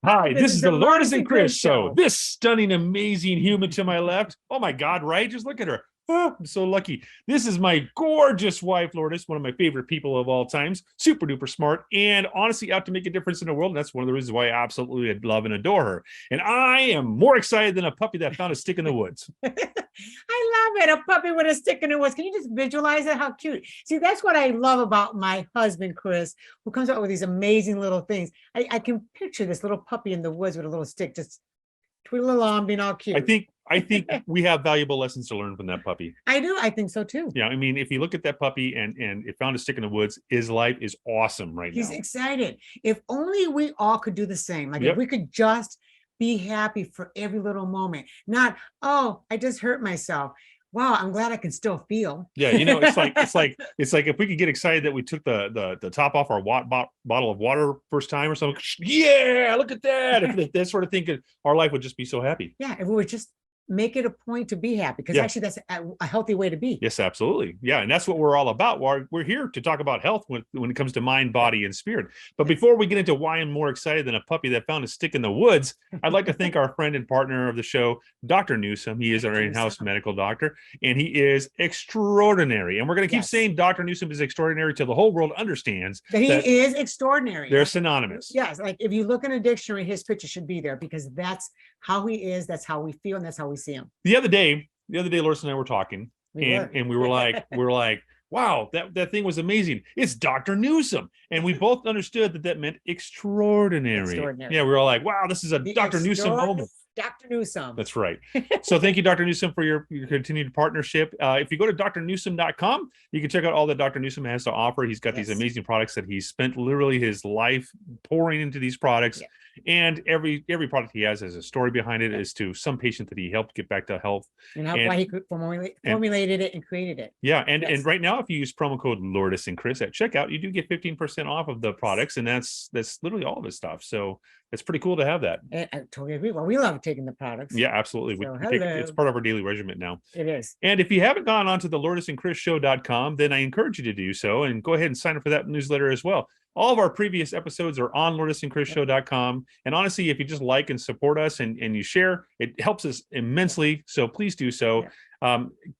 Hi, this is the Lourdes Chris Show. This stunning, amazing human to my left. Oh my God, right? Just look at her. Oh, I'm so lucky. This is my gorgeous wife, Lourdes, one of my favorite people of all times. Super duper smart and honestly out to make a difference in the world. And that's one of the reasons why I absolutely love and adore her. And I am more excited than a puppy that found a stick in the woods. I love it. A puppy with a stick in the woods. Can you just visualize it? How cute. See, that's what I love about my husband, Chris, who comes out with these amazing little things. I can picture this little puppy in the woods with a little stick, just twiddling along, being all cute. I think we have valuable lessons to learn from that puppy. I do. I think so too. Yeah, I mean, if you look at that puppy and it found a stick in the woods, his life is awesome right now. He's excited. If only we all could do the same. Like if we could just be happy for every little moment. Not, oh, I just hurt myself. Wow, I'm glad I can still feel. Yeah, you know, it's like if we could get excited that we took the top off our bottle of water first time or something. Yeah, look at that. If that sort of thing, our life would just be so happy. Yeah, if we would just make it a point to be happy, because actually that's a healthy way to be. Yes, absolutely. Yeah, and that's what we're all about. We're here to talk about health when it comes to mind, body, and spirit. But before we get into why I'm more excited than a puppy that found a stick in the woods, I'd like to thank our friend and partner of the show, Dr. Newsom. He is our in-house medical doctor, and he is extraordinary. And we're going to keep saying Dr. Newsom is extraordinary till the whole world understands that he is extraordinary. They're synonymous. Yes, like if you look in a dictionary, his picture should be there, because that's how he is, that's how we feel, and that's how we see him. The other day, Lourdes and I were talking, and we were like, wow, that thing was amazing. It's Dr. Newsom. And we both understood that meant extraordinary. Yeah, we were all like, wow, this is a Dr. Newsom moment. Dr. Newsom. That's right. So thank you, Dr. Newsom, for your continued partnership. If you go to drnewsom.com, you can check out all that Dr. Newsom has to offer. He's got these amazing products that he's spent literally his life pouring into these products. And every product he has a story behind it as to some patient that he helped get back to health. And why he formulated it and created it. Yeah, and right now, if you use promo code Lourdes and Chris at checkout, you do get 15% off of the products, and that's literally all of his stuff. So it's pretty cool to have that. And I totally agree. Well, we love taking the products. Yeah, absolutely. So, it's part of our daily regimen now. It is. And if you haven't gone onto the lourdesandchrisshow.com, then I encourage you to do so and go ahead and sign up for that newsletter as well. All of our previous episodes are on lourdesandchrisshow.com. And honestly, if you just like and support us and you share, it helps us immensely. So please do so.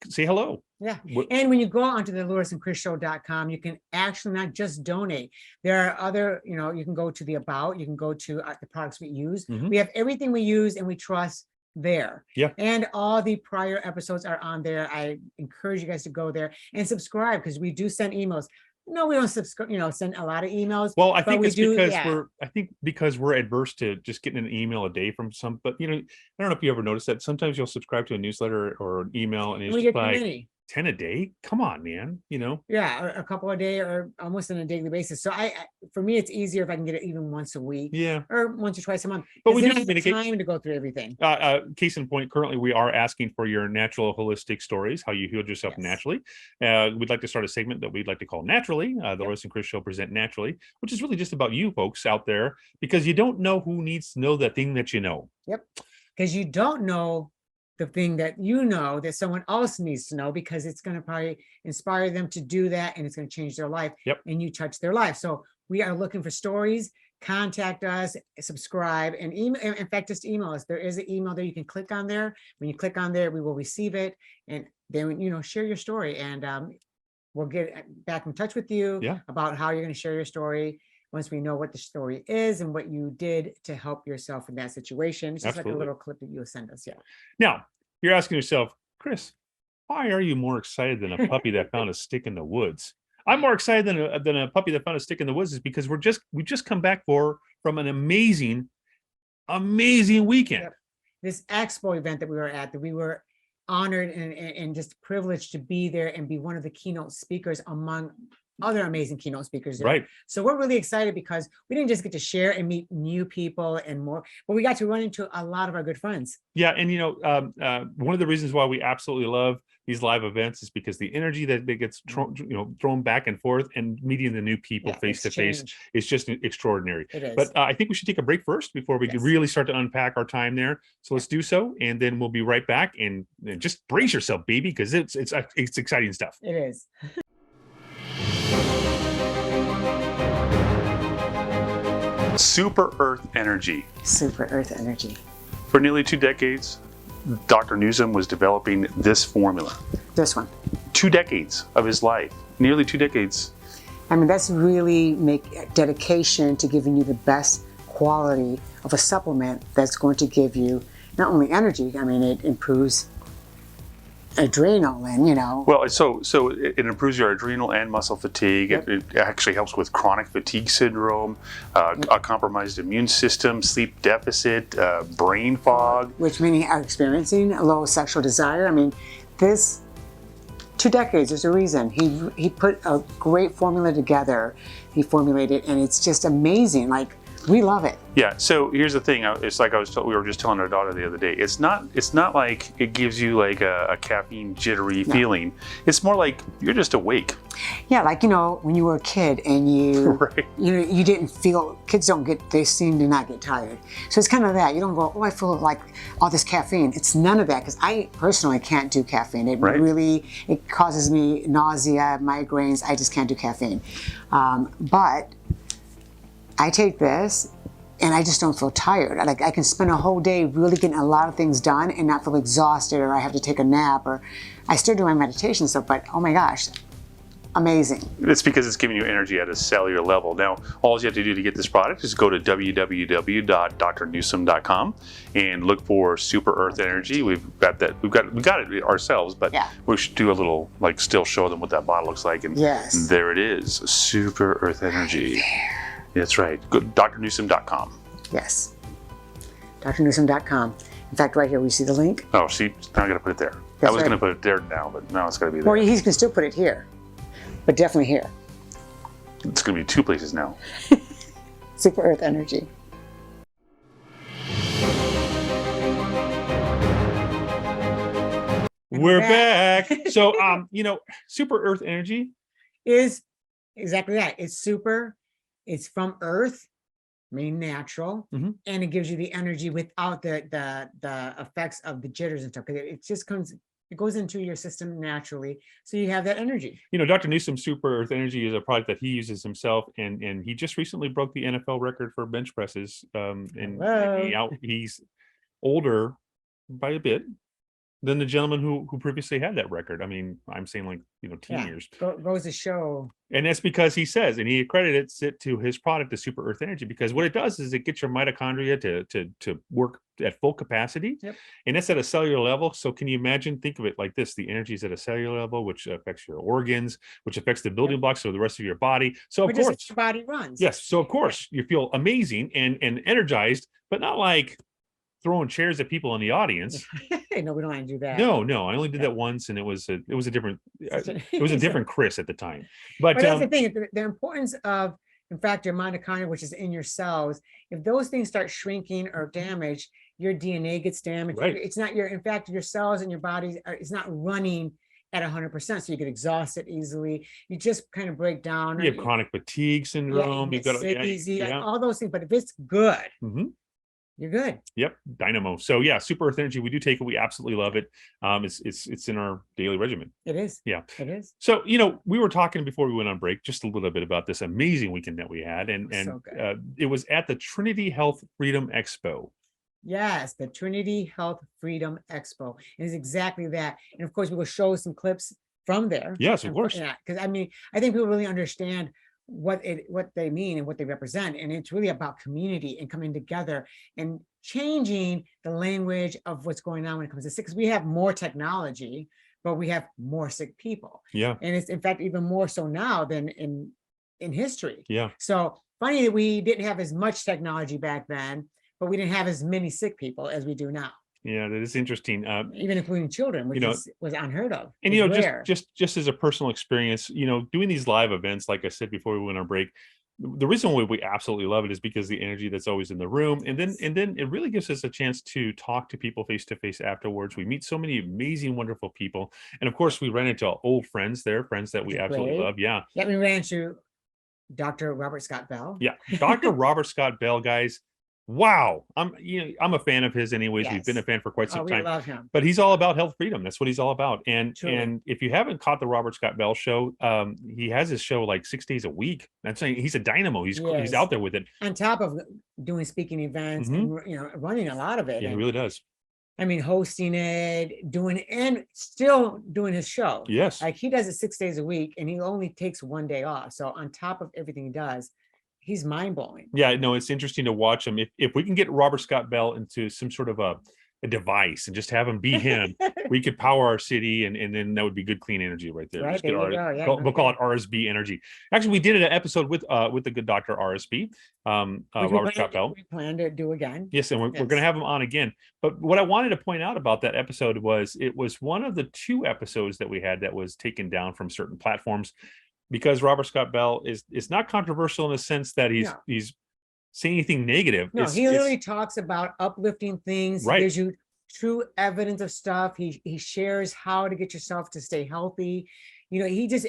Say hello. Yeah. And when you go onto the lourdesandchrisshow.com, you can actually not just donate. There are other, you can go to the about, you can go to the products we use. We have everything we use and we trust there. Yeah. And all the prior episodes are on there. I encourage you guys to go there and subscribe, because we do send emails. No, we don't subscribe, send a lot of emails. Well, I think it's because we're adverse to just getting an email a day from some, but I don't know if you ever noticed that sometimes you'll subscribe to a newsletter or an email and it's just like 10 a day. Come on, man. Yeah, a couple a day or almost on a daily basis. So for me, it's easier if I can get it even once a week. Yeah. Or once or twice a month. But we do have time to go through everything. Case in point, currently we are asking for your natural holistic stories, how you healed yourself naturally. We'd like to start a segment that we'd like to call Naturally. The Lourdes and Chris Show present Naturally, which is really just about you folks out there, because you don't know who needs to know the thing that you know. Yep. Because you don't know the thing that that someone else needs to know, because it's going to probably inspire them to do that, and it's going to change their life. And you touch their life. So we are looking for stories. Contact us, subscribe, and email. In fact, just email us. There is an email there. You can click on there. When you click on there, we will receive it, and then share your story, and we'll get back in touch with you about how you're going to share your story. Once we know what the story is and what you did to help yourself in that situation. It's just like a little clip that you'll send us. Yeah. Now, you're asking yourself, Chris, why are you more excited than a puppy that found a stick in the woods? I'm more excited than a puppy that found a stick in the woods is because we've just come back from an amazing weekend. This expo event that we were at, that we were honored and just privileged to be there and be one of the keynote speakers among other amazing keynote speakers. Right. So we're really excited because we didn't just get to share and meet new people and more, but we got to run into a lot of our good friends. Yeah. And, one of the reasons why we absolutely love these live events is because the energy that gets thrown back and forth and meeting the new people face to face is just extraordinary. It is. But I think we should take a break first before we can really start to unpack our time there. So let's do so. And then we'll be right back, and just brace yourself, baby, because it's exciting stuff. It is. Super Earth Energy. Super Earth Energy. For nearly 2 decades, Dr. Newsom was developing this formula. This one. 2 decades of his life, nearly 2 decades. I mean, that's really dedication to giving you the best quality of a supplement that's going to give you not only energy, I mean, it improves adrenal and, you know. Well, so it improves your adrenal and muscle fatigue. Yep. It actually helps with chronic fatigue syndrome, a compromised immune system, sleep deficit, brain fog. Which many are experiencing, a low sexual desire. I mean, this 2 decades, there's a reason. He put a great formula together. He formulated, and it's just amazing. Like, we love it. Yeah. So here's the thing. It's like we were just telling our daughter the other day. It's not like it gives you like a caffeine jittery feeling. It's more like you're just awake. Yeah, like, you know, when you were a kid and you, Right. you know, you didn't feel, kids they seem to not get tired. So it's kind of that. You don't go, oh, I feel like all this caffeine. It's none of that, because I personally can't do caffeine. It really, it causes me nausea, migraines. I just can't do caffeine. But I take this and I just don't feel tired. Like, I can spend a whole day really getting a lot of things done and not feel exhausted, or I have to take a nap, or I still do my meditation stuff, but oh my gosh, amazing. It's because it's giving you energy at a cellular level. Now, all you have to do to get this product is go to www.drnewsom.com and look for Super Earth Energy. We've got it ourselves, but we should do a little, like, still show them what that bottle looks like. And there it is, Super Earth Energy. That's right. Go to drnewsom.com. Yes. drnewsom.com. In fact, right here, we see the link. Oh, see, now I got to put it there. I was going to put it there now, but now it's got to be there. Or he can still put it here, but definitely here. It's going to be 2 places now. Super Earth Energy. We're back. So, you know, Super Earth Energy is exactly that. It's super. It's from Earth, meaning natural, and it gives you the energy without the effects of the jitters and stuff. Because it just comes, it goes into your system naturally, so you have that energy. You know, Dr. Newsom Super Earth Energy is a product that he uses himself, and he just recently broke the NFL record for bench presses. And he's older by a bit than the gentleman who previously had that record. I mean, I'm saying, like, you know, teen years. Goes to show. And that's because he says, and he accredits it to his product, the Super Earth Energy, because what it does is it gets your mitochondria to work at full capacity. And that's at a cellular level. So can you imagine, think of it like this: the energy is at a cellular level, which affects your organs, which affects the building blocks of the rest of your body. So of course your body runs. Yes. So of course you feel amazing and energized, but not like throwing chairs at people in the audience. No, we don't want to do that. No, I only did that once, and it was a different Chris at the time. But that's the thing, the importance of, in fact, your mitochondria, which is in your cells. If those things start shrinking or damaged, your DNA gets damaged. It's not in fact, your cells in your body it's not running at 100%, so you get exhausted easily. You just kind of break down. You have chronic fatigue syndrome. You've got easy, all those things. But if it's good, you're good. Yep, dynamo. So yeah, Super Earth Energy, we do take it. We absolutely love it. It's in our daily regimen. It is. Yeah, it is. So, you know, we were talking before we went on break just a little bit about this amazing weekend that we had, and it was at the Trinity Health Freedom Expo. Yes, the Trinity Health Freedom Expo. It is exactly that. And of course, we will show some clips from there. Yes, of course. Because I mean, I think people really understand what they mean and what they represent, and it's really about community and coming together and changing the language of what's going on when it comes to sick. Because we have more technology, but we have more sick people. Yeah, and it's in fact even more so now than in history. Yeah. So funny that we didn't have as much technology back then, but we didn't have as many sick people as we do now. Yeah, that is interesting. Even including children, which was unheard of. And you know, just as a personal experience, you know, doing these live events, like I said before we went on break, the reason why we absolutely love it is because the energy that's always in the room, and then it really gives us a chance to talk to people face to face afterwards. We meet so many amazing, wonderful people, and of course, we ran into old friends there, friends that we absolutely love. Yeah, we ran into Dr. Robert Scott Bell. Yeah, Dr. Robert Scott Bell, guys. Wow. I'm a fan of his anyways. We've been a Yes. fan for quite Oh, some we time. love him. But he's all about health freedom. That's what he's all about. And Truly. if you haven't caught the Robert Scott Bell show, he has his show like 6 days a week. I'm saying he's a dynamo. He's Yes. out there with it. On top of doing speaking events and running a lot of it. Yeah, and, he really does. I mean, hosting it, doing and still doing his show. Yes. Like he does it 6 days a week and he only takes one day off. So on top of everything he does, he's mind blowing. Yeah, no, it's interesting to watch him. If we can get Robert Scott Bell into some sort of a device and just have him be him, we could power our city, and then that would be good, clean energy right there. Right, Just there get you go. Yeah, we'll call it RSB energy. Actually, we did an episode with the good Dr. RSB, Robert Scott Bell. We plan to do again. Yes, and we're going to have him on again. But what I wanted to point out about that episode was it was one of the 2 episodes that we had that was taken down from certain platforms, because Robert Scott Bell is not controversial in the sense that he's saying anything negative. No, he literally talks about uplifting things. Right. He gives you true evidence of stuff. He shares how to get yourself to stay healthy. He just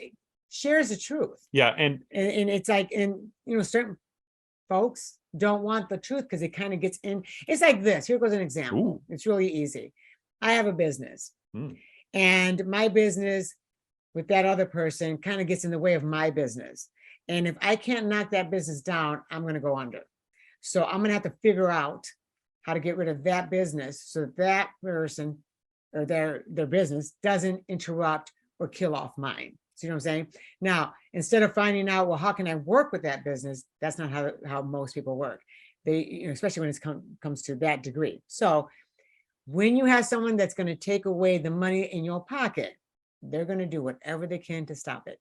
shares the truth. Yeah, and it's like, certain folks don't want the truth because it kind of gets in. It's like this. Here goes an example. Ooh. It's really easy. I have a business, and my business with that other person kind of gets in the way of my business. And if I can't knock that business down, I'm going to go under. So I'm going to have to figure out how to get rid of that business so that person or their business doesn't interrupt or kill off mine. See what I'm saying? Now, instead of finding out, well, how can I work with that business? That's not how most people work. They, especially when it comes to that degree. So when you have someone that's going to take away the money in your pocket, they're going to do whatever they can to stop it.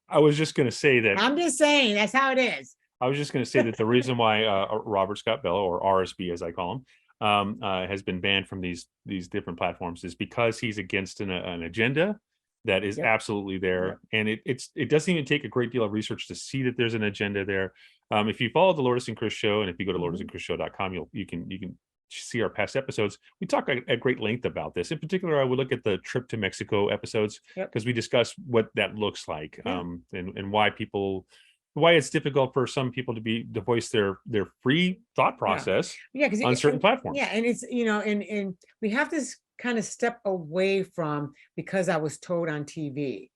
I was just going to say that. I'm just saying that's how it is. I was just going to say that the reason why Robert Scott Bell, or RSB as I call him, has been banned from these different platforms is because he's against an agenda that is absolutely there. And it doesn't even take a great deal of research to see that there's an agenda there. If you follow the Lourdes Chris Show, and if you go to lourdesandchrisshow.com, you can see our past episodes. We talk at great length about this. In particular, I would look at the trip to Mexico episodes because we discuss what that looks like, and why it's difficult for some people to voice their free thought process on certain platforms. Yeah, and it's and we have to kind of step away from because I was told on TV.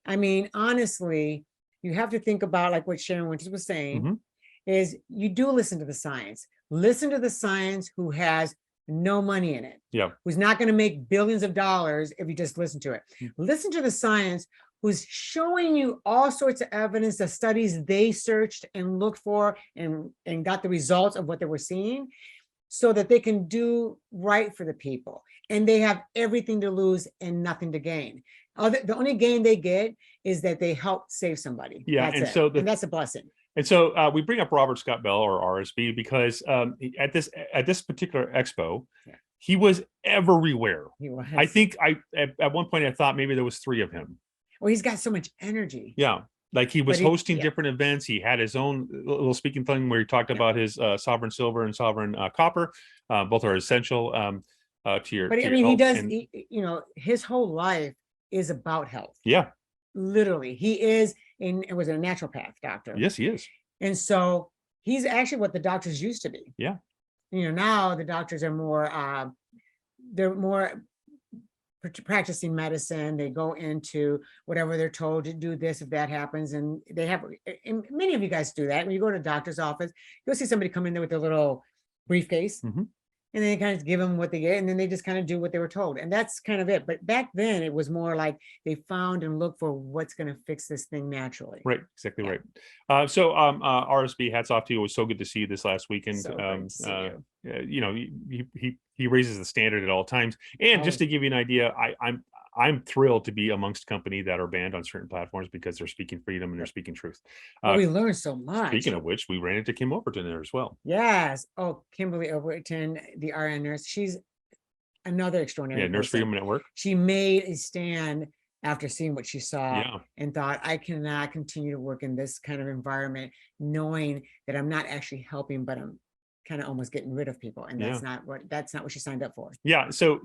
I mean, honestly, you have to think about like what Sharon Winters was saying. Is you do listen to the science. Listen to the science who has no money in it. Who's not going to make billions of dollars if you just listen to it. Listen to the science who's showing you all sorts of evidence, the studies they searched and looked for and got the results of what they were seeing so that they can do right for the people. And they have everything to lose and nothing to gain. The only gain they get is that they help save somebody. That's and that's a blessing. And so we bring up Robert Scott Bell, or RSB, because at this particular expo, he was everywhere. He was. I think at one point I thought maybe there was 3 of him. Well, he's got so much energy. Yeah, like he was hosting different events. He had his own little speaking thing where he talked about his sovereign silver and sovereign copper. Both are essential to your. But I mean, he does. His whole life is about health. Yeah, literally, he is. It was a naturopath doctor. Yes, he is. And so he's actually what the doctors used to be. Yeah. Now the doctors are more. They're more practicing medicine. They go into whatever they're told to do this if that happens, and they have. And many of you guys do that when you go to a doctor's office. You'll see somebody come in there with a little briefcase. And then they kind of give them what they get, and then they just kind of do what they were told. And that's kind of it. But back then, it was more like they found and looked for what's going to fix this thing naturally. Right, exactly right. So RSB, hats off to you. It was so good to see you this last weekend. So he raises the standard at all times. And just to give you an idea, I'm thrilled to be amongst a company that are banned on certain platforms because they're speaking freedom and they're speaking truth. We learned so much. Speaking of which, we ran into Kim Overton there as well. Yes. Oh, Kimberly Overton, the RN nurse. She's another extraordinary person. Nurse Freedom Network. She made a stand after seeing what she saw and thought, I cannot continue to work in this kind of environment, knowing that I'm not actually helping, but I'm kind of almost getting rid of people, and that's not what she signed up for. Yeah. So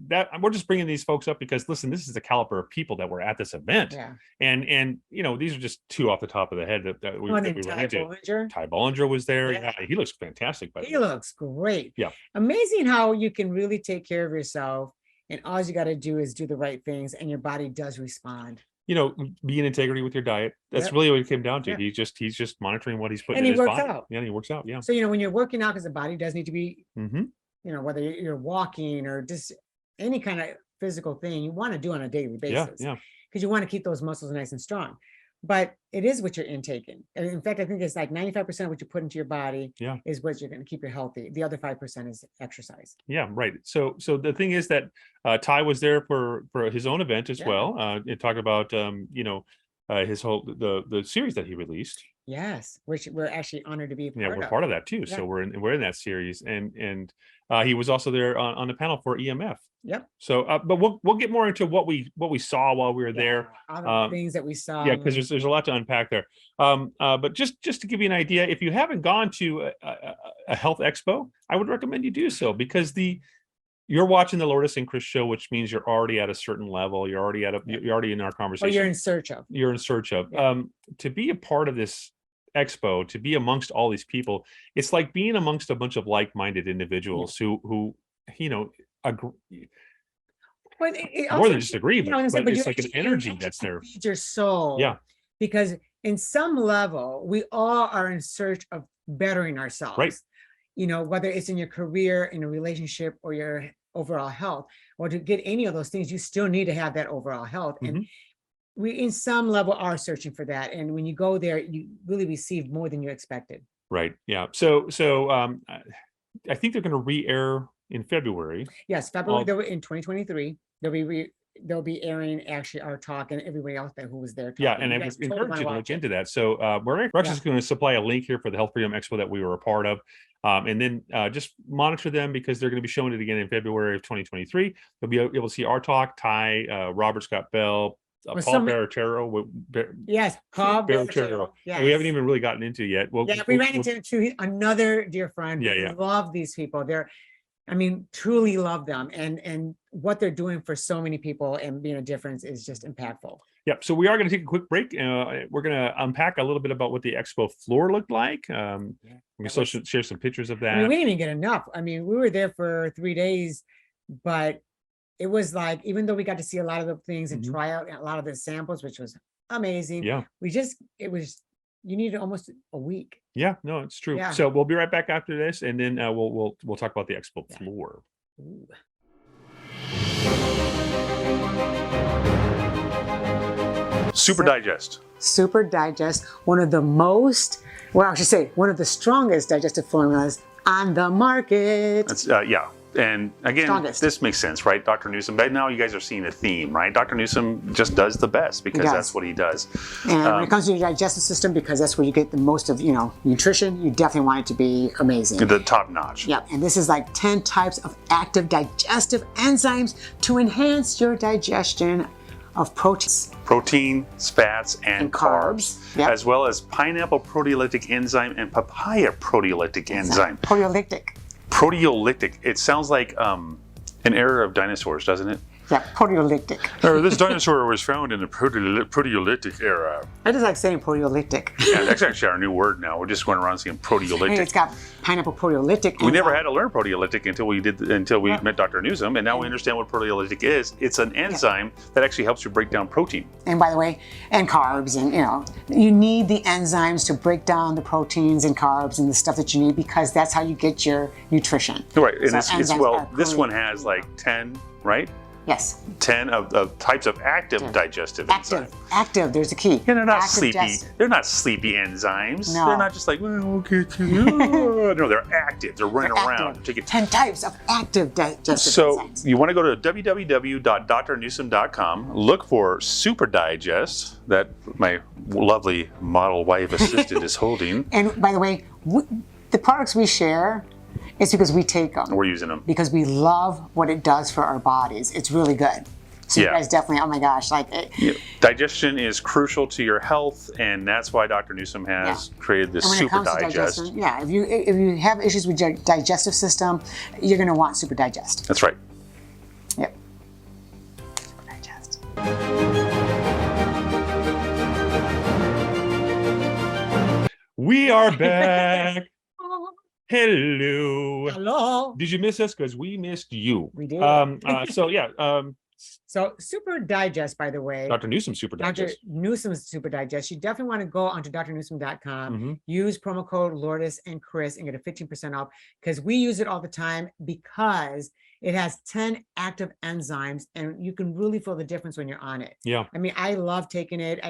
that we're just bringing these folks up because listen, this is the caliber of people that were at this event. Yeah. And these are just two off the top of the head that we ran into. Ty Bollinger was there. Yeah. He looks fantastic. He looks great. Yeah. Amazing how you can really take care of yourself, and all you got to do is do the right things, and your body does respond. Be in integrity with your diet. That's really what it came down to. He's just monitoring what he's putting in his body. Yeah, and he works out. Yeah. So, when you're working out, because the body does need to be, whether you're walking or just any kind of physical thing you want to do on a daily basis. Yeah. Because you want to keep those muscles nice and strong. But it is what you're intaking. And in fact, I think it's like 95% of what you put into your body is what you're going to keep you healthy. The other 5% is exercise. Yeah, right. So the thing is that Ty was there for his own event as well. It talked about his whole the series that he released. Yes, which we're actually honored to be part of. We're part of that too. Yeah. So we're in that series, and he was also there on the panel for EMF. Yep. So, but we'll get more into what we saw while we were there. All the things that we saw. Yeah, because there's a lot to unpack there. But just to give you an idea, if you haven't gone to a health expo, I would recommend you do so, because you're watching the Lourdes Chris Show, which means you're already at a certain level. You're already in our conversation. Or you're in search of. You're in search of. Yeah. To be a part of this expo, to be amongst all these people, it's like being amongst a bunch of like-minded individuals who agree. But more than just agree, but it's like an energy that's there. Feed your soul. Yeah. Because in some level, we all are in search of bettering ourselves. Right. Whether it's in your career, in a relationship, or your overall health, or to get any of those things, you still need to have that overall health. Mm-hmm. And we, in some level, are searching for that. And when you go there, you really receive more than you expected. Right. Yeah. So I think they're going to re-air in February. Yes, February. In 2023, they'll be airing actually our talk and everybody else who was there. Yeah, and I was encouraged to look into that. So we're just going to supply a link here for the Health Freedom Expo that we were a part of. And then just monitor them, because they're going to be showing it again in February of 2023. You'll be able to see our talk, Ty, Robert Scott Bell, Paul Barratero. Yes, Paul Barratero. Yes. We haven't even really gotten into yet. We ran into another dear friend. Yeah. Love these people. Truly love them, and what they're doing for so many people and being a difference is just impactful. Yep. So we are going to take a quick break. We're going to unpack a little bit about what the expo floor looked like. We can share some pictures of that. We didn't even get enough. We were there for 3 days, but it was like, even though we got to see a lot of the things and try out a lot of the samples, which was amazing. Yeah. You needed almost a week. Yeah, no, it's true. Yeah. So we'll be right back after this, and then we'll talk about the expo floor. Ooh. Super Digest. Super Digest, one of the strongest digestive formulas on the market. And again, this makes sense, right? Dr. Newsom, but now you guys are seeing a theme, right? Dr. Newsom just does the best, because that's what he does. And when it comes to your digestive system, because that's where you get the most of, nutrition, you definitely want it to be amazing. The top notch. Yep. And this is like 10 types of active digestive enzymes to enhance your digestion of proteins, fats, and carbs, as well as pineapple proteolytic enzyme and papaya proteolytic enzyme. Proteolytic. It sounds like an era of dinosaurs, doesn't it? Yeah, proteolytic. This dinosaur was found in the proteolytic era. I just like saying proteolytic. Yeah, that's actually our new word now. We're just going around saying proteolytic. And it's got pineapple proteolytic. We never had to learn proteolytic until we met Dr. Newsom, and now we understand what proteolytic is. It's an enzyme that actually helps you break down protein. And by the way, and carbs, and you need the enzymes to break down the proteins and carbs and the stuff that you need, because that's how you get your nutrition. Right, and this one has like 10, right? Yes. 10 of types of active digestive enzymes. Active, there's the key. Yeah, they're not sleepy. They're not sleepy enzymes. No. They're not just like, okay. No, they're active. They're running around. 10 types of active digestive enzymes. So you want to go to www.drnewsom.com, look for Super Digest that my lovely model wife assistant is holding. And by the way, the products we share, it's because we take them. We're using them. Because we love what it does for our bodies. It's really good. So you guys definitely, oh my gosh, like digestion is crucial to your health, and that's why Dr. Newsom has created this Super Digest. If you have issues with your digestive system, you're going to want Super Digest. That's right. Yep. Super Digest. We are back. Hello. Hello. Did you miss us? Because we missed you. We did. So Super Digest, by the way. Dr. Newsom's Super Digest. Dr. Newsom's Super Digest. You definitely want to go onto drnewsom.com, use promo code Lourdes and Chris and get a 15% off, because we use it all the time, because it has 10 active enzymes and you can really feel the difference when you're on it. Yeah. I mean, I love taking it.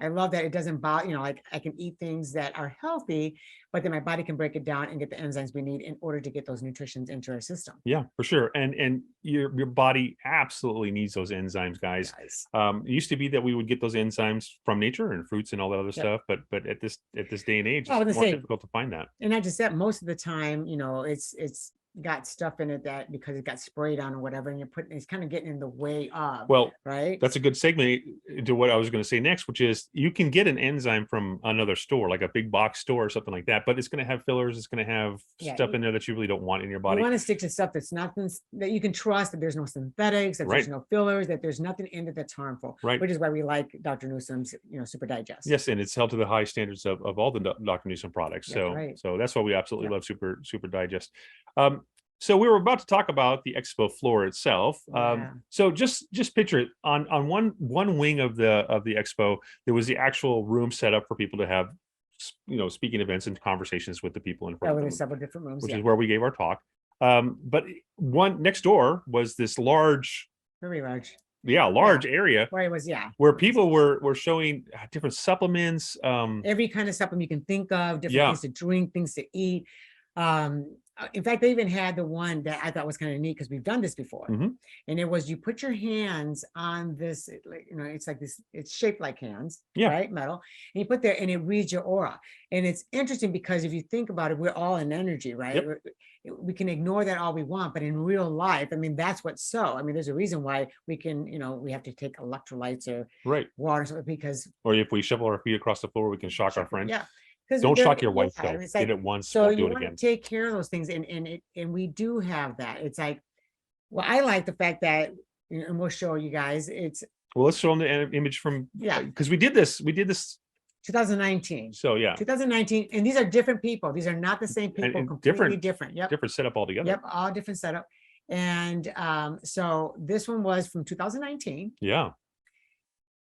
I love that it doesn't bother, like I can eat things that are healthy, but then my body can break it down and get the enzymes we need in order to get those nutritions into our system. Yeah, for sure. And your body absolutely needs those enzymes, guys. It used to be that we would get those enzymes from nature and fruits and all that other stuff, but at this day and age, it's more difficult to find that. And not just that, most of the time, it's got stuff in it that because it got sprayed on or whatever, and it's kind of getting in the way of. Well, right. That's a good segment to what I was going to say next, which is you can get an enzyme from another store, like a big box store or something like that, but it's going to have fillers. It's going to have stuff in there that you really don't want in your body. You want to stick to stuff that's nothing that you can trust, that there's no synthetics, that there's no fillers, that there's nothing in it that's harmful. Right. Which is why we like Dr. Newsom's, Super Digest. Yes, and it's held to the high standards of all the Dr. Newsom products. So that's why we absolutely love Super Digest. So we were about to talk about the expo floor itself. So just picture it on one wing of the expo, there was the actual room set up for people to have, speaking events and conversations with the people in front of them. There's several different rooms, which is where we gave our talk. But one next door was this large, very large. Large area where it was, where people were showing different supplements, every kind of supplement you can think of, different things to drink, things to eat. In fact, they even had the one that I thought was kind of neat, because we've done this before. And it was, you put your hands on this, it's like this, it's shaped like hands, right? Metal. And you put there and it reads your aura. And it's interesting because if you think about it, we're all in energy, right? We can ignore that all we want, but in real life, I mean, that's what's so. I mean, there's a reason why we can, we have to take electrolytes or water, because. Or if we shovel our feet across the floor, we can shock our friend. Yeah. Don't shock your wife, though. Did it once, so won't do you it want again. to take care of those things, and we do have that. It's like, well, I like the fact that, and we'll show you guys. Well, let's show them the image from because we did this 2019. So 2019, and these are different people. These are not the same people. And completely different. Different setup altogether. Yep, all different setup. And so this one was from 2019. Yeah.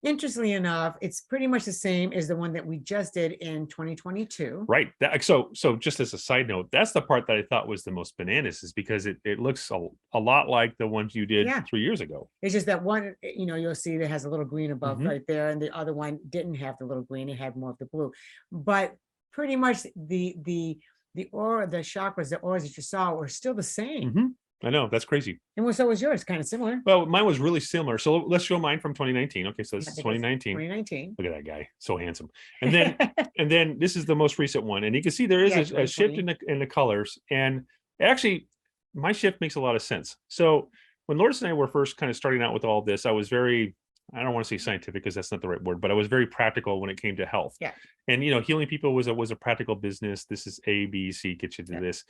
Interestingly enough, it's pretty much the same as the one that we just did in 2022. Right. So just as a side note, that's the part that I thought was the most bananas, is because it looks a lot like the ones you did 3 years ago. It's just that one, you'll see that has a little green above right there, and the other one didn't have the little green; it had more of the blue. But pretty much the aura, the chakras, the auras that you saw were still the same. I know, that's crazy. And so was yours, kind of similar. Well, mine was really similar. So let's show mine from 2019. Okay, so this is 2019. 2019. Look at that guy, so handsome. And then and then this is the most recent one, and you can see there is a shift in the colors. And actually, my shift makes a lot of sense. So when Lourdes and I were first kind of starting out with all this, I was very, I don't want to say scientific because that's not the right word, but I was very practical when it came to health. And healing people was a practical business. This is A, B, C, get you to this.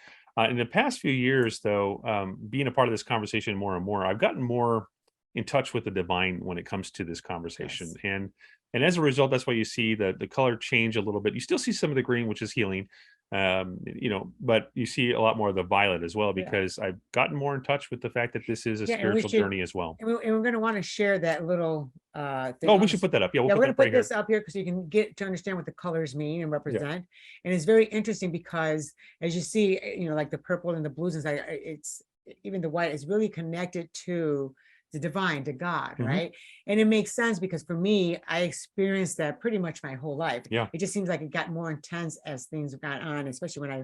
In the past few years, though, being a part of this conversation more and more, I've gotten more in touch with the divine when it comes to this conversation. And as a result, that's why you see the color change a little bit. You still see some of the green, which is healing. But you see a lot more of the violet as well, because I've gotten more in touch with the fact that this is a spiritual journey as well. And we're going to want to share that little thing. Oh, we should put that up. Yeah, we're going to put this up here because you can get to understand what the colors mean and represent. And it's very interesting because, as you see, like the purple and the blues, it's even the white is really connected to the divine, to God, right? And it makes sense because for me, I experienced that pretty much my whole life. It just seems like it got more intense as things got on, especially when I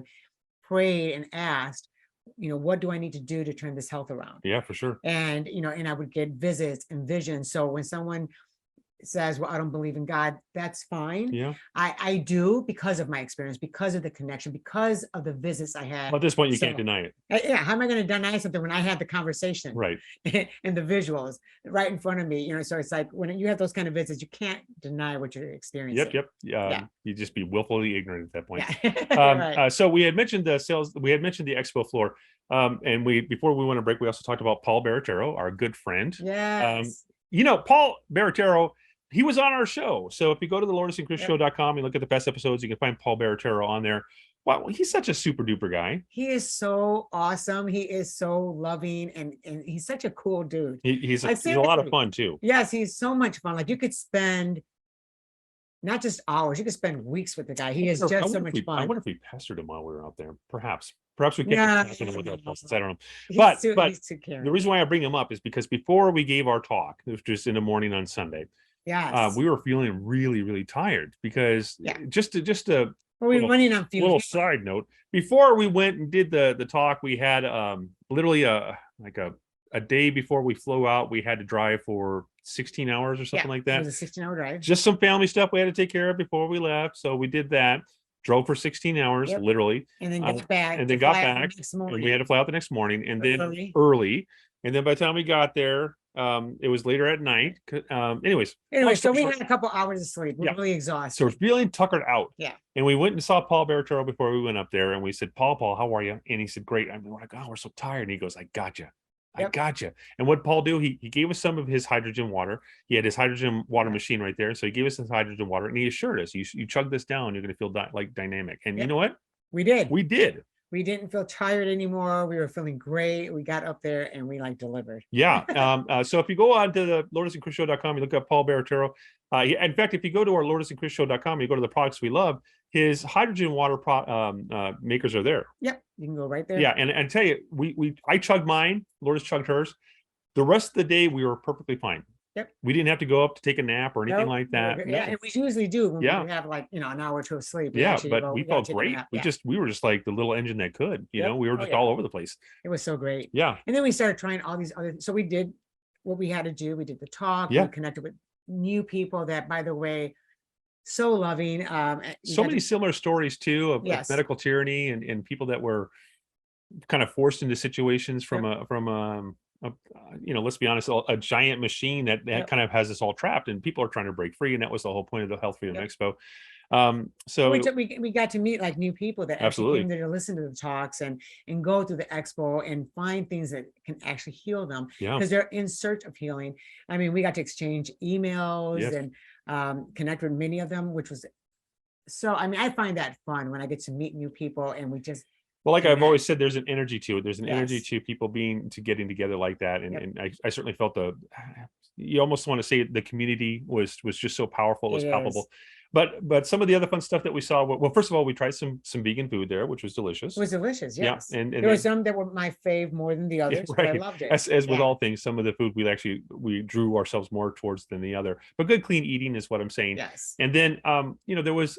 prayed and asked, what do I need to do to turn this health around? Yeah, for sure. And, and I would get visits and visions. So when someone says, well, I don't believe in God, that's fine. Yeah. I do, because of my experience, because of the connection, because of the visits I had. Well, at this point, you So, can't deny it. yeah, how am I going to deny something when I had the conversation? Right. And the visuals right in front of me, so it's like when you have those kind of visits, you can't deny what you're experiencing. Yep. You just be willfully ignorant at that point. Yeah. Right. So we had mentioned the sales, we had mentioned the expo floor. And before we went on break, we also talked about Paul Baratero, our good friend. Yes. Paul Baratero, he was on our show. So if you go to the LourdesChrisShow.com and look at the past episodes, you can find Paul Baratero on there. Wow, he's such a super duper guy. He is so awesome. He is so loving, and he's such a cool dude. He's a lot of fun too. Yes, he's so much fun. Like, you could spend not just hours, you could spend weeks with the guy. He is just so much fun. I wonder if we pestered him while we were out there. Perhaps we can't. Yeah. With that process. I don't know. He's But too caring. the reason why I bring him up is because before we gave our talk, it was just in the morning on Sunday. Yes. We were feeling really, really tired because just a running on fumes. Little side note: before we went and did the talk, we had literally a day before we flew out, we had to drive for 16 hours or something like that. It was a 16-hour drive. Just some family stuff we had to take care of before we left, so we did that. Drove for 16 hours, literally, and then got back. And we had to fly out the next morning, and then early. And then by the time we got there, it was later at night. Anyway, so we had a couple hours of sleep. We're really exhausted. So we're feeling tuckered out. Yeah. And we went and saw Paul Baratero before we went up there, and we said, Paul, how are you? And he said, great. And we're like, oh, we're so tired. And he goes, I got you. I got you. And what Paul do? He gave us some of his hydrogen water. He had his hydrogen water machine right there. So he gave us his hydrogen water, and he assured us, you chug this down, you're going to feel like dynamic. And you know what? We did. We didn't feel tired anymore. We were feeling great. We got up there and we delivered. Yeah. So if you go on to the LourdesandChrisShow.com, you look up Paul Baratero. In fact, if you go to our LourdesandChrisShow.com, you go to the products we love, his hydrogen water makers are there. Yep. You can go right there. Yeah. And tell you, I chugged mine. Lourdes chugged hers. The rest of the day, we were perfectly fine. Yep. We didn't have to go up to take a nap or anything like that. Yeah, and we usually do when we have an hour or two of sleep. Yeah, but we felt great. We were just like the little engine that could. We were just all over the place. It was so great. Yeah. And then we started trying all these other. So we did what we had to do. We did the talk. We connected with new people that, by the way, so loving. So many similar stories too of medical tyranny and people that were kind of forced into situations from let's be honest, a giant machine that kind of has us all trapped, and people are trying to break free. And that was the whole point of the Health Freedom Expo. So we got to meet new people that actually came there to listen to the talks and go through the expo and find things that can actually heal them, because they're in search of healing. I mean, we got to exchange emails and connect with many of them, which was so, I find that fun when I get to meet new people and we just. Well, like I've always said, there's an energy to it. There's an energy to people getting together like that. And I certainly felt you almost want to say the community was just so powerful. It was palpable. But some of the other fun stuff that we saw, well, first of all, we tried some vegan food there, which was delicious. It was delicious, yes. Yeah. And there were some that were my fave more than the others, but I loved it. As with all things, some of the food we drew ourselves more towards than the other. But good, clean eating is what I'm saying. Yes. And then, there was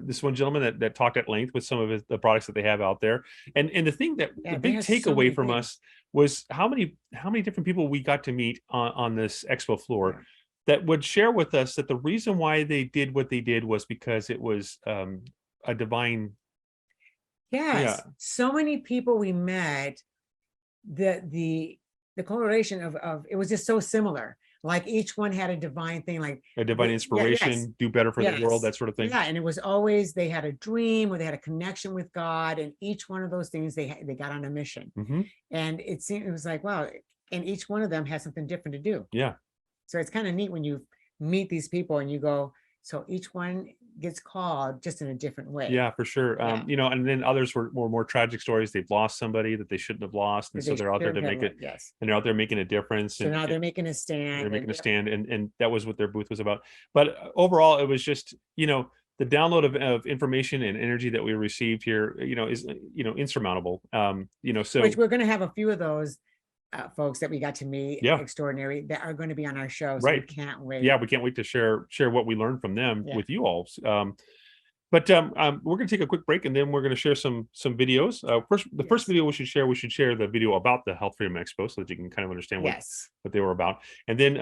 this one gentleman that talked at length with some of the products that they have out there. And the thing the big takeaway from us was how many different people we got to meet on this expo floor that would share with us that the reason why they did what they did was because it was a divine. Yes. So many people we met, the correlation of it was just so similar. Like each one had a divine thing, like a divine inspiration, do better for the world, that sort of thing. Yeah, and it was always they had a dream or they had a connection with God, and each one of those things they got on a mission. Mm-hmm. And it was like, wow, and each one of them has something different to do. Yeah. So it's kind of neat when you meet these people and you go, so each one gets called just in a different way. Yeah, for sure. And then others were more tragic stories. They've lost somebody that they shouldn't have lost, and so they're out there to make it. Yes. And they're out there making a difference. So now they're making a stand. They're making a stand, and that was what their booth was about. But overall, it was just the download of information and energy that we received here, is insurmountable. So which we're going to have a few of those. Folks that we got to meet, extraordinary, that are going to be on our show. So we can't wait. Yeah, we can't wait to share what we learned from them with you all. But we're going to take a quick break, and then we're going to share some videos. First video we should share the video about the Health Freedom Expo, so that you can kind of understand what they were about. And then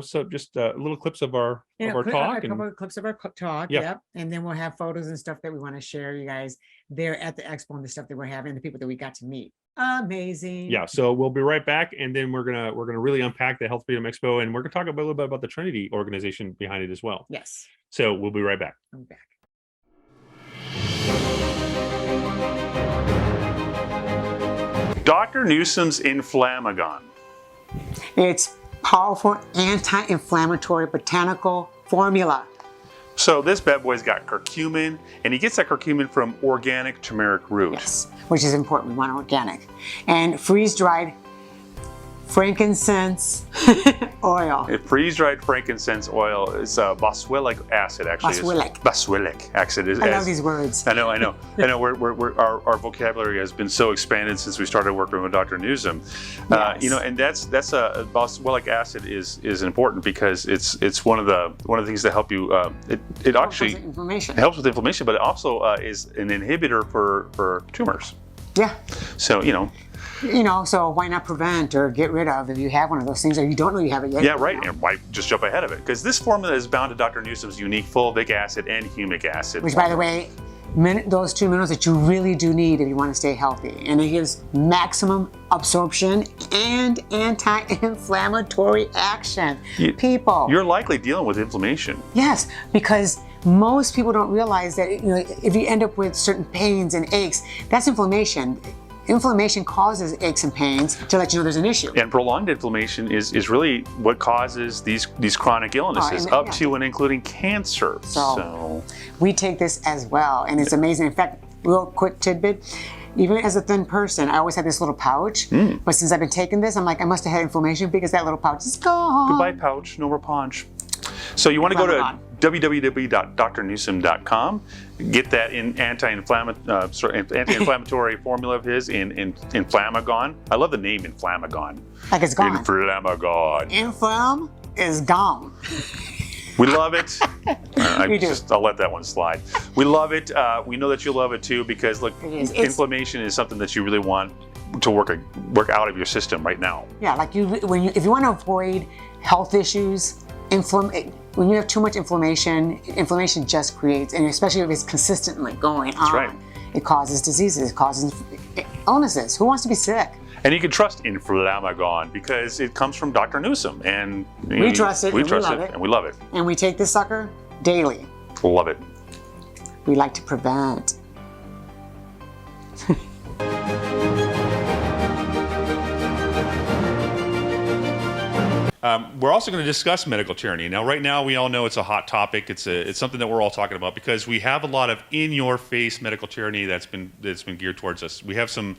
so just little clips of our talk, a couple of clips of our talk. Yep. And then we'll have photos and stuff that we want to share you guys there at the expo, and the stuff that we're having, the people that we got to meet. Amazing. Yeah, so we'll be right back, and then we're gonna really unpack the Health Freedom Expo, and we're gonna talk a little bit about the Trinity organization behind it as well. Yes. So we'll be right back. I'm back. Dr. Newsom's Inflamagon. It's powerful anti-inflammatory botanical formula. So this bad boy's got curcumin, and he gets that curcumin from organic turmeric root. Yes, which is important. We want organic. And freeze-dried frankincense oil. Freeze-dried frankincense oil is boswellic acid, actually. Boswellic acid. I love these words. I know. Our vocabulary has been so expanded since we started working with Dr. Newsom. Yes. And that's boswellic acid is important because it's one of the things that help you. It actually helps with inflammation, but it also is an inhibitor for tumors. Yeah. So so why not prevent or get rid of if you have one of those things or you don't know you have it yet? Yeah, right. And why just jump ahead of it? Because this formula is bound to Dr. Newsom's unique fulvic acid and humic acid. Which, by the way, those two minerals that you really do need if you want to stay healthy. And it gives maximum absorption and anti-inflammatory action. You're likely dealing with inflammation. Yes, because most people don't realize that if you end up with certain pains and aches, that's inflammation. Inflammation causes aches and pains to let you know there's an issue. And prolonged inflammation is really what causes these chronic illnesses, up to and including cancer. So we take this as well, and it's amazing. In fact, real quick tidbit, even as a thin person, I always had this little pouch, but since I've been taking this, I'm like, I must have had inflammation because that little pouch is gone. Goodbye pouch, no more punch. So you want to go to www.drnewsom.com, get that anti-inflammatory formula of his in Inflamagon. I love the name Inflamagon. Like it's gone. Inflamagon. Inflam is gone. We love it. We do. I'll let that one slide. We love it. We know that you love it too, because look, inflammation is something that you really want to work out of your system right now. Yeah, like if you want to avoid health issues, when you have too much inflammation just creates, and especially if it's consistently going on, right. It causes diseases, it causes illnesses. Who wants to be sick? And you can trust Inflamagon because it comes from Dr. Newsom, and we trust it. We trust it, and we love it. And we take this sucker daily. Love it. We like to prevent. We're also going to discuss medical tyranny. Now, right now, we all know it's a hot topic. It's something that we're all talking about because we have a lot of in-your-face medical tyranny that's been geared towards us. We have some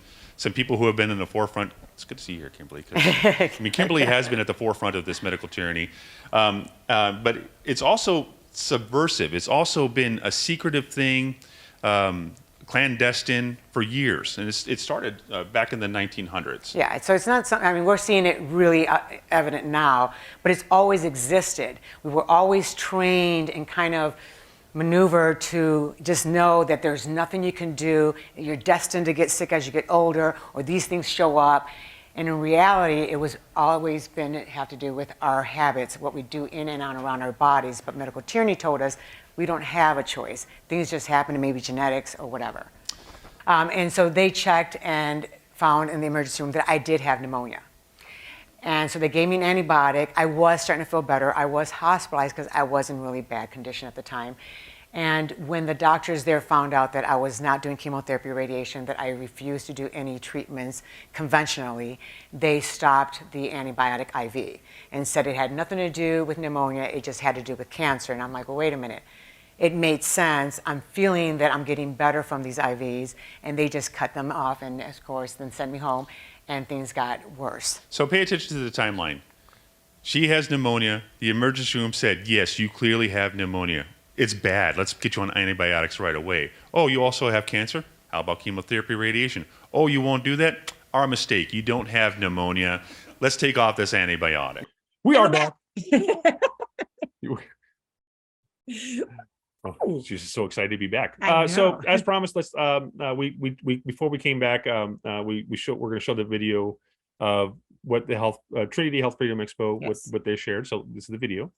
people who have been in the forefront. It's good to see you here, Kimberly. Kimberly has been at the forefront of this medical tyranny, but it's also subversive. It's also been a secretive thing. Clandestine for years, and it started back in the 1900s. Yeah, so it's not something, I mean, we're seeing it really evident now, but it's always existed. We were always trained and kind of maneuvered to just know that there's nothing you can do, you're destined to get sick as you get older, or these things show up. And in reality, it was always have to do with our habits, what we do in and on around our bodies. But medical tyranny told us we don't have a choice. Things just happen to maybe genetics or whatever. And so they checked and found in the emergency room that I did have pneumonia. And so they gave me an antibiotic. I was starting to feel better. I was hospitalized because I was in really bad condition at the time. And when the doctors there found out that I was not doing chemotherapy or radiation, that I refused to do any treatments conventionally, they stopped the antibiotic IV and said it had nothing to do with pneumonia, it just had to do with cancer. And I'm like, well, wait a minute. It made sense. I'm feeling that I'm getting better from these IVs, and they just cut them off and, of course, then sent me home, and things got worse. So pay attention to the timeline. She has pneumonia. The emergency room said, yes, you clearly have pneumonia. It's bad. Let's get you on antibiotics right away. Oh, you also have cancer? How about chemotherapy, radiation? Oh, you won't do that? Our mistake. You don't have pneumonia. Let's take off this antibiotic. We are back. Oh, she's just so excited to be back. I So know. as promised, let's we before we came back, we're going to show the video of what the Trinity Health Freedom Expo, Yes. what they shared. So this is the video.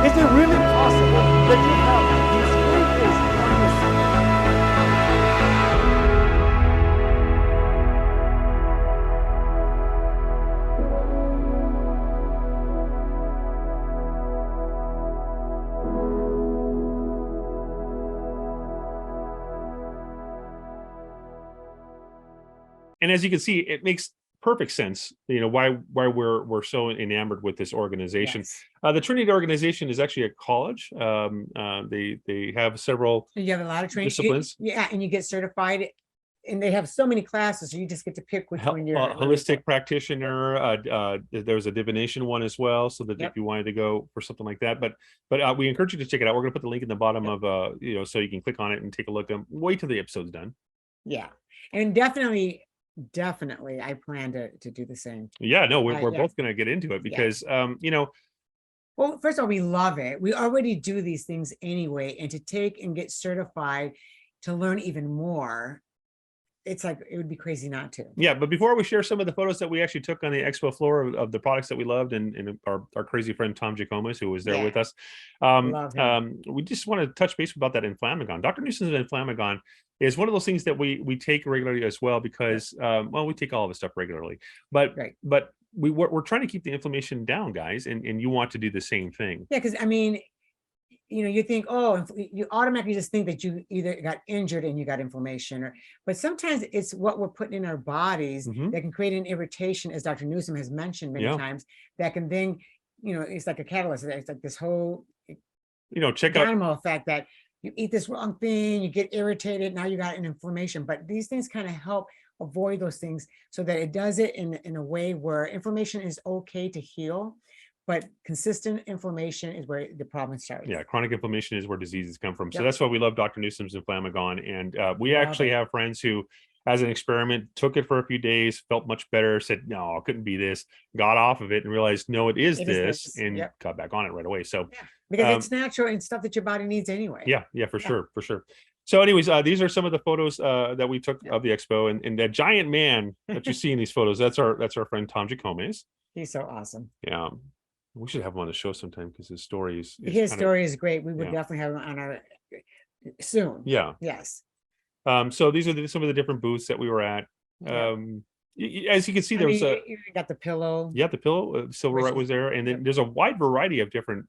Is it really possible that you have these creatures on this? And as you can see, it makes perfect sense, why we're so enamored with this organization. Yes. The Trinity organization is actually a college. They have several You have a lot of training. disciplines. Yeah, and you get certified, and they have so many classes, so you just get to pick which one you're Holistic practitioner. There's a divination one as well, so that if you wanted to go for something like that. But we encourage you to check it out. We're going to put the link in the bottom of so you can click on it and take a look. Wait till the episode's done. Yeah, and definitely I plan to do the same. Yeah, no, we're both going to get into it because well, first of all, we love it. We already do these things anyway, and to take and get certified to learn even more, it's like it would be crazy not to. Yeah, but before we share some of the photos that we actually took on the expo floor of the products that we loved, and our crazy friend Tom Jacomas, who was there with us, we just want to touch base about that Inflammagon. Dr. Newsom's Inflammagon is one of those things that we take regularly as well, because we take all of the stuff regularly, but we're trying to keep the inflammation down, guys, and you want to do the same thing. Yeah, because I mean, you think, oh, you automatically just think that you either got injured and you got inflammation, but sometimes it's what we're putting in our bodies that can create an irritation, as Dr. Newsom has mentioned many times, that can then, it's like a catalyst. It's like this whole, check out domino effect that you eat this wrong thing, you get irritated, now you got an inflammation. But these things kind of help avoid those things, so that it does it in a way where inflammation is okay to heal, but consistent inflammation is where the problem starts. Yeah, chronic inflammation is where diseases come from. So that's why we love Dr. Newsom's Inflammagon. And we actually have friends who, as an experiment, took it for a few days, felt much better, said, no, it couldn't be this, got off of it and realized, no, it is this, and got back on it right away. So because it's natural and stuff that your body needs anyway. Yeah, for sure. So anyways, these are some of the photos that we took of the expo, and that giant man that you see in these photos, that's our friend Tom Jacomas. He's so awesome. Yeah. We should have him on the show sometime, because his story is is great. We would definitely have him on our soon. Yeah. Yes. So these are some of the different booths that we were at. As you can see, you got the pillow. Yeah, the pillow, Silverite was there, and then there's a wide variety of different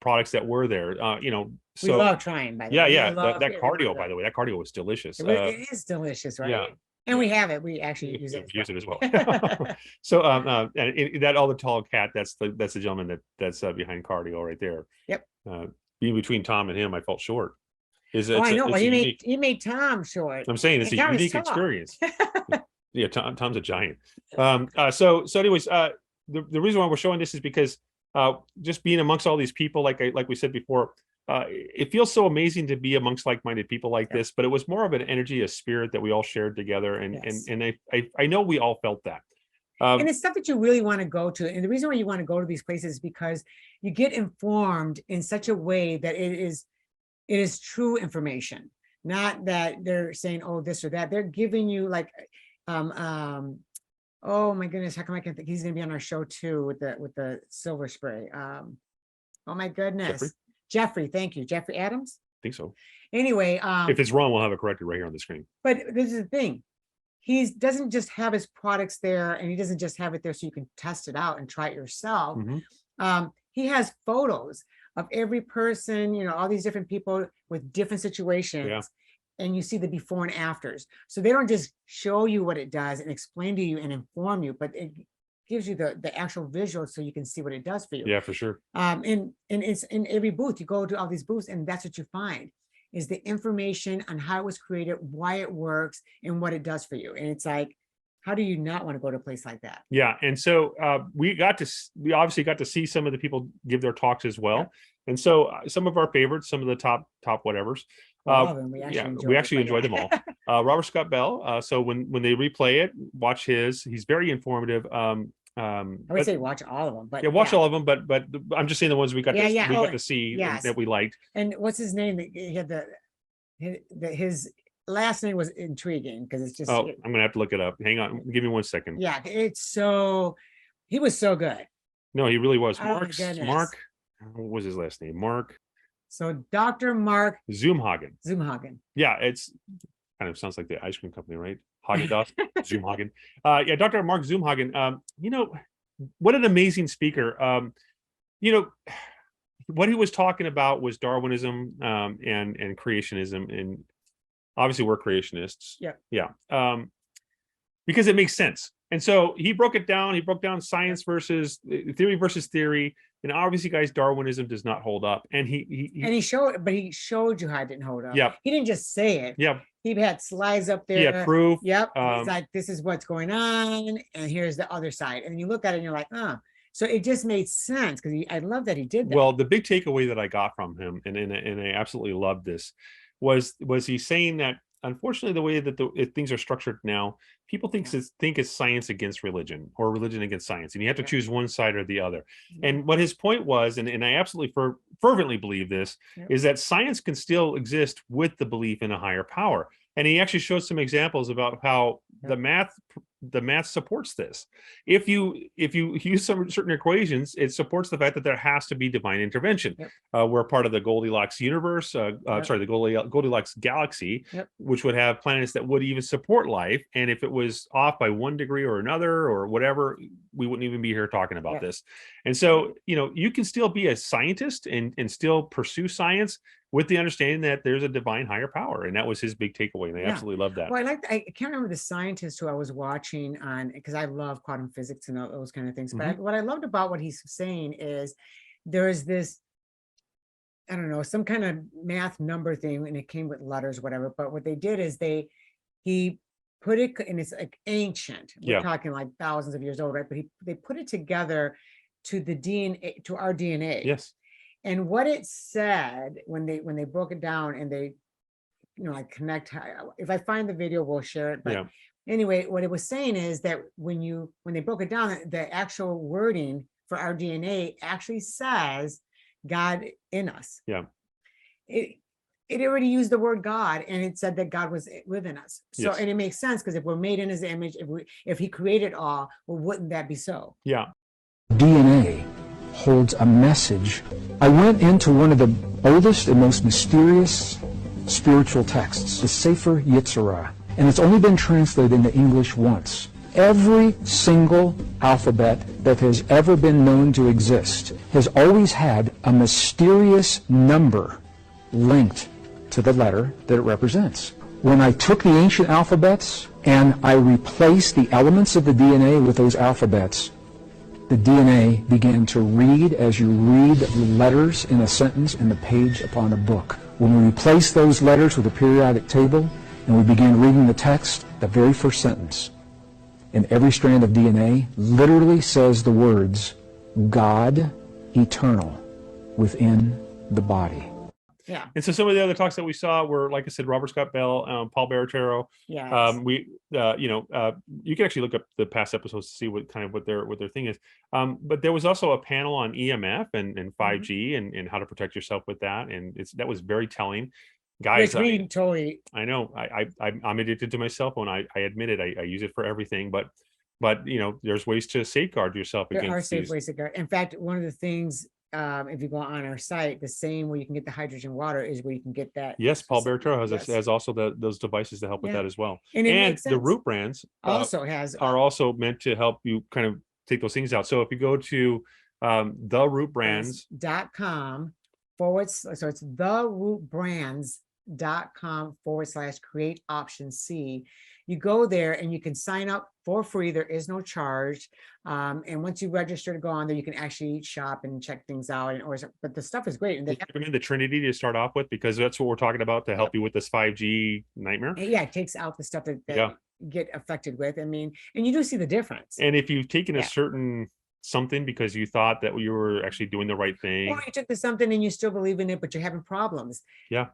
products that were there. We love trying, by the way. That cardio, by the way, that cardio was delicious. It is delicious, right? Yeah. And we have it. We actually use it. Use it as well. So and that all the tall cat, that's the gentleman that's behind cardio right there. Yep. Being between Tom and him, I felt short. I know. Well, you made Tom short. I'm saying it's a unique experience. Yeah, Tom's a giant. So anyways, the reason why we're showing this is because just being amongst all these people, like we said before, it feels so amazing to be amongst like-minded people like this, but it was more of an energy, a spirit that we all shared together. And I know we all felt that. And it's stuff that you really want to go to. And the reason why you want to go to these places is because you get informed in such a way that it is true information, not that they're saying, oh, this or that. They're giving you like, oh my goodness, how come I can't think? He's going to be on our show too with the silver spray. Oh my goodness. Jeffrey, thank you. Jeffrey Adams? I think so. Anyway. If it's wrong, we'll have it corrected right here on the screen. But this is the thing. He doesn't just have his products there, and he doesn't just have it there so you can test it out and try it yourself. He has photos of every person, you know, all these different people with different situations, and you see the before and afters. So they don't just show you what it does and explain to you and inform you, but it gives you the actual visual so you can see what it does for you. Yeah, for sure. And it's in every booth. You go to all these booths, and that's what you find is the information on how it was created, why it works, and what it does for you. And it's like, how do you not want to go to a place like that? Yeah. And so we obviously got to see some of the people give their talks as well. And so some of our favorites, some of the top whatevers. We actually enjoyed them all. Robert Scott Bell. So when they replay it, watch his. He's very informative. I would say watch all of them, but watch all of them. But I'm just saying the ones we got to see that we liked. And what's his name? He had his last name was intriguing because it's just. Oh, I'm gonna have to look it up. Hang on, give me 1 second. Yeah, he was so good. No, he really was. Mark. What was his last name? Mark. So Dr. Mark Zoomhagen. Yeah, it's kind of sounds like the ice cream company, right? Haagen-Dazs, Zoomhagen. Dr. Mark Zoomhagen. You know, what an amazing speaker. You know, what he was talking about was Darwinism and creationism, and obviously we're creationists. Because it makes sense. And so he broke it down. He broke down science versus theory. And obviously, guys, Darwinism does not hold up. And he showed you how it didn't hold up. Yeah. He didn't just say it. Yeah. He had slides up there. Yeah, proof. Yep. It's like, this is what's going on. And here's the other side. And you look at it and you're like, So it just made sense because I love that he did that. Well, the big takeaway that I got from him, and I absolutely loved this, was he saying that unfortunately the way that things are structured now, people think it's science against religion or religion against science, and you have to choose one side or the other. And what his point was, and I absolutely fervently believe this, is that science can still exist with the belief in a higher power. And he actually showed some examples about how the math supports this. If you use some certain equations, it supports the fact that there has to be divine intervention. We're part of the Goldilocks universe, the Goldilocks galaxy, which would have planets that would even support life. And if it was off by 1 degree or another or whatever, we wouldn't even be here talking about this. And so, you know, you can still be a scientist and still pursue science with the understanding that there's a divine higher power. And that was his big takeaway. And I absolutely love that. Well, I can't remember the scientist who I was watching on, because I love quantum physics and those kind of things. But what I loved about what he's saying is there's this, I don't know, some kind of math number thing, and it came with letters, whatever. But what they did is he put it, and it's like ancient. We're talking like thousands of years old, right? But they put it together to the DNA, to our DNA. Yes. And what it said when they broke it down and they, you know, like connect. If I find the video, we'll share it. But anyway, what it was saying is that when they broke it down, the actual wording for our DNA actually says God in us. Yeah. It already used the word God, and it said that God was within us. So, and it makes sense because if we're made in His image, if He created all, well, wouldn't that be so? Yeah. DNA holds a message. I went into one of the oldest and most mysterious spiritual texts, the Sefer Yetzirah, and it's only been translated into English once. Every single alphabet that has ever been known to exist has always had a mysterious number linked to the letter that it represents. When I took the ancient alphabets and I replaced the elements of the DNA with those alphabets, the DNA began to read as you read letters in a sentence in the page upon a book. When we replaced those letters with a periodic table and we began reading the text, the very first sentence And every strand of DNA literally says the words, God eternal within the body. Yeah. And so some of the other talks that we saw were, like I said, Robert Scott Bell, Paul Baratero. Yes. You can actually look up the past episodes to see what their thing is. But there was also a panel on EMF and 5G and how to protect yourself with that. And that was very telling. Guys, Which we totally. I know I'm addicted to my cell phone. I admit it. I use it for everything, but there's ways to safeguard yourself There are against safe these. ways to go. In fact, one of the things, if you go on our site, the same where you can get the hydrogen water is where you can get that. Yes, Paul Baratero Yes. has also those devices to help with Yeah. that as well. And it And makes the sense. root brands Also has are also meant to help you kind of take those things out. So if you go to the root brands .com so it's therootbrands.com/create option C. You go there and you can sign up for free. There is no charge. And once you register to go on there, you can actually shop and check things out. But the stuff is great. And I recommend the Trinity to start off with, because that's what we're talking about to help you with this 5G nightmare. yeah, it takes out the stuff that Yeah. you get affected with. I mean, and you do see the difference. And if you've taken a Yeah. certain something because you thought that you were actually doing the right thing. Or you took this something and you still believe in it, but you're having problems. Yeah.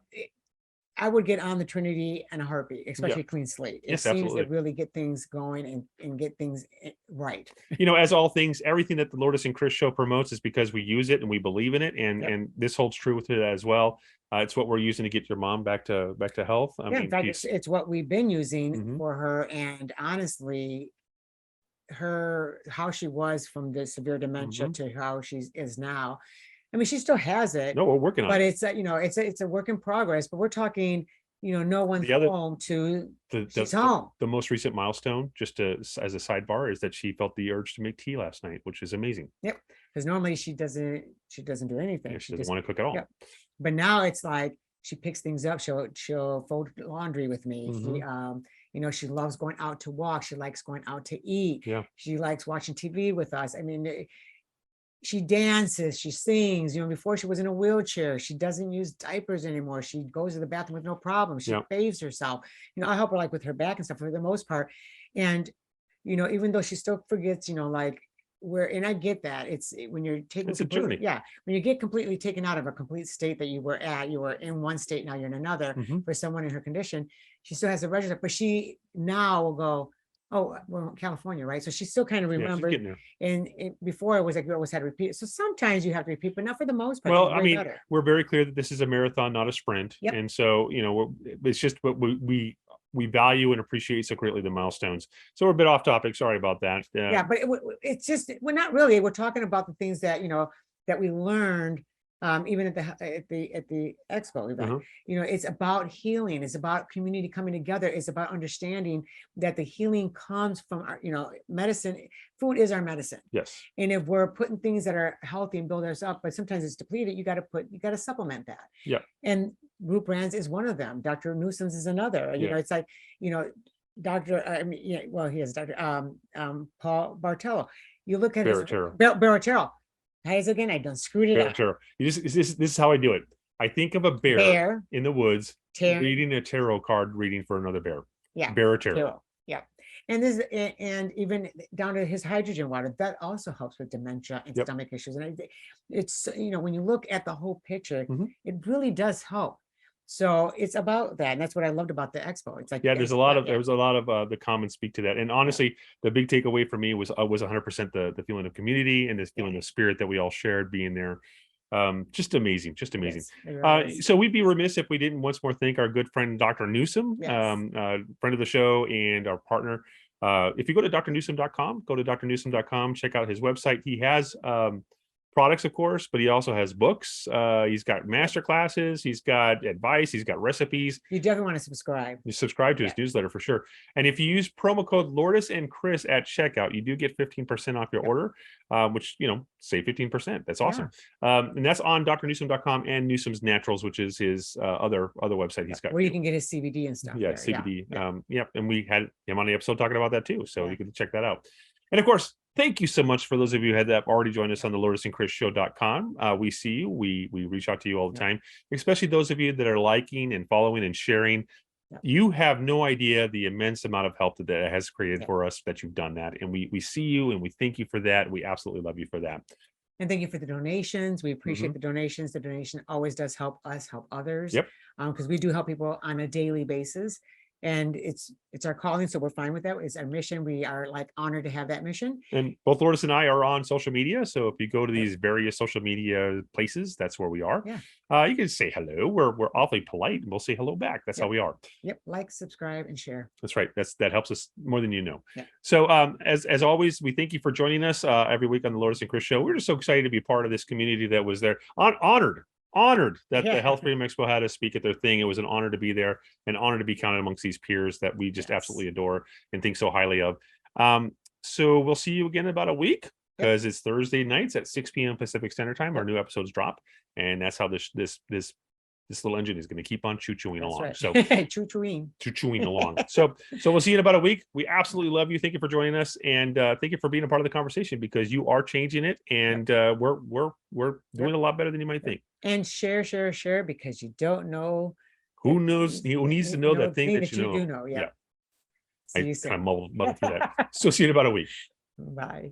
I would get on the Trinity and a heartbeat, especially a clean slate. It Yes, seems absolutely. to really get things going and get things right. As all things, everything that the Lourdes and Chris show promotes is because we use it and we believe in it. And this holds true with it as well. It's what we're using to get your mom back to health. In fact, it's what we've been using Mhm. for her. And honestly, how she was from the severe dementia to how she is now. I mean, she still has it. No, we're working on but it. it's a work in progress. But we're talking, no one's home to she's home. The most recent milestone, just as a sidebar, is that she felt the urge to make tea last night, which is amazing. Yep, because normally she doesn't do anything. Yeah, she doesn't want to cook at all. Yep. But now it's like she picks things up. She'll fold laundry with me. She loves going out to walk. She likes going out to eat. Yeah. She likes watching TV with us. I mean, she dances, she sings. Before she was in a wheelchair. She doesn't use diapers anymore. She goes to the bathroom with no problem. She bathes herself. I help her like with her back and stuff for the most part. And even though she still forgets, and I get that it's when you're taking it's a journey. Yeah, when you get completely taken out of a complete state that you were in one state, now you're in another. For someone in her condition, she still has a register, but she now will go, oh, we're in California, right? So she still kind of remembers. And before it was like you always had to repeat it. So sometimes you have to repeat, but not for the most part. Well, I mean, we're very clear that this is a marathon, not a sprint. Yep. And so, it's just what we value and appreciate so greatly the milestones. So we're a bit off topic. Sorry about that. Yeah, but it's just, we're not really, we're talking about the things that, that we learned even at the expo event. It's about healing. It's about community coming together. It's about understanding that the healing comes from our, medicine. Food is our medicine. Yes. And if we're putting things that are healthy and build us up, but sometimes it's depleted, you got to supplement that. Yeah. And Root Brands is one of them. Dr. Newsom's is another. It's like, he is Dr. Paul Bartello. You look at Baratero. How is it again? I done screwed it up. This is how I do it. I think of a bear in the woods reading a tarot card reading for another bear. Yeah. Baratero. Yeah. And even down to his hydrogen water, that also helps with dementia and stomach issues. And it's, when you look at the whole picture, it really does help. So it's about that. And that's what I loved about the expo. It's like, there's a lot of the comments speak to that. And honestly, the big takeaway for me was 100% the feeling of community and this feeling of spirit that we all shared being there. Just amazing. Yes, really so we'd be remiss if we didn't once more thank our good friend, Dr. Newsom, friend of the show and our partner. If you go to drnewsom.com, check out his website. He has, products, of course, but he also has books. He's got master classes. He's got advice. He's got recipes. You definitely want to subscribe. You subscribe to his newsletter for sure. And if you use promo code Lourdes and Chris at checkout, you do get 15% off your order, which, save 15%. That's awesome. And that's on drnewsom.com and Newsom's Naturals, which is his other website he's got. Where you can get his CBD and stuff. Yeah, CBD. And we had him on the episode talking about that too. So you can check that out. And of course, thank you so much for those of you that have already joined us on the LourdesandChrisShow.com. We see you. We reach out to you all the time, especially those of you that are liking and following and sharing You have no idea the immense amount of help that that has created Yeah. for us that you've done that. And we see you and we thank you for that. We absolutely love you for that. And thank you for the donations. We appreciate Mhm. the donations. The donation always does help us help others. Yep. Because we do help people on a daily basis. And it's our calling, so we're fine with that. It's our mission. We are like honored to have that mission. And both Lourdes and I are on social media. So if you go to these various social media places, that's where we are. Yeah. You can say hello. We're awfully polite and we'll say hello back. That's how Yep. we are. Yep. Like, subscribe, and share. That's right. That helps us more than you know. Yeah. So as always, we thank you for joining us every week on the Lourdes and Chris Show. We're just so excited to be part of this community that was there. Honored that the Yeah. Health Freedom Expo had us speak at their thing. It was an honor to be there, an honor to be counted amongst these peers that we just Yes. absolutely adore and think so highly of. So we'll see you again in about a week, because it's Thursday nights at 6 p.m. Pacific Standard Time. Our new episodes drop, and that's how this little engine is going to keep on choo-chooing That's along. right. So choo-chooing along. So we'll see you in about a week. We absolutely love you. Thank you for joining us, and thank you for being a part of the conversation, because you are changing it, and we're doing a lot better than you might think. And share, because you don't know Who knows? Who needs to know that thing that you know? do know. Yeah. Yeah. See I you kind soon. of muddled through that. So see you in about a week. Bye.